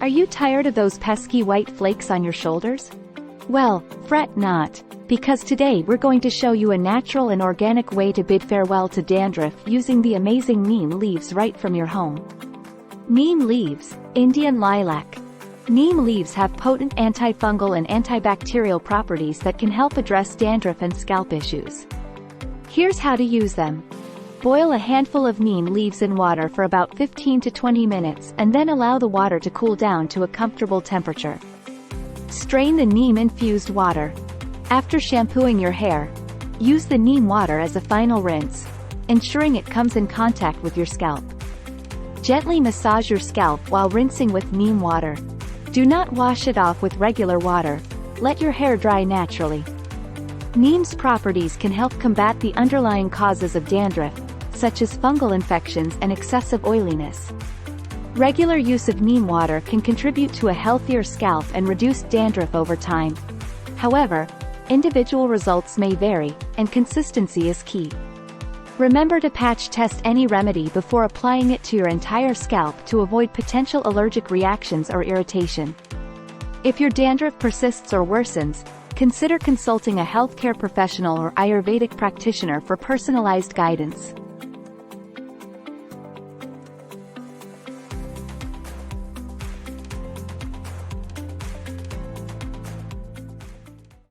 Are you tired of those pesky white flakes on your shoulders? Well, fret not, because today we're going to show you a natural and organic way to bid farewell to dandruff using the amazing neem leaves right from your home. Neem leaves, Indian lilac. Neem leaves have potent antifungal and antibacterial properties that can help address dandruff and scalp issues. Here's how to use them. Boil a handful of neem leaves in water for about 15 to 20 minutes and then allow the water to cool down to a comfortable temperature. Strain the neem-infused water. After shampooing your hair, use the neem water as a final rinse, ensuring it comes in contact with your scalp. Gently massage your scalp while rinsing with neem water. Do not wash it off with regular water. Let your hair dry naturally. Neem's properties can help combat the underlying causes of dandruff, such as fungal infections and excessive oiliness. Regular use of neem water can contribute to a healthier scalp and reduce dandruff over time. However, individual results may vary, and consistency is key. Remember to patch test any remedy before applying it to your entire scalp to avoid potential allergic reactions or irritation. If your dandruff persists or worsens, consider consulting a healthcare professional or Ayurvedic practitioner for personalized guidance.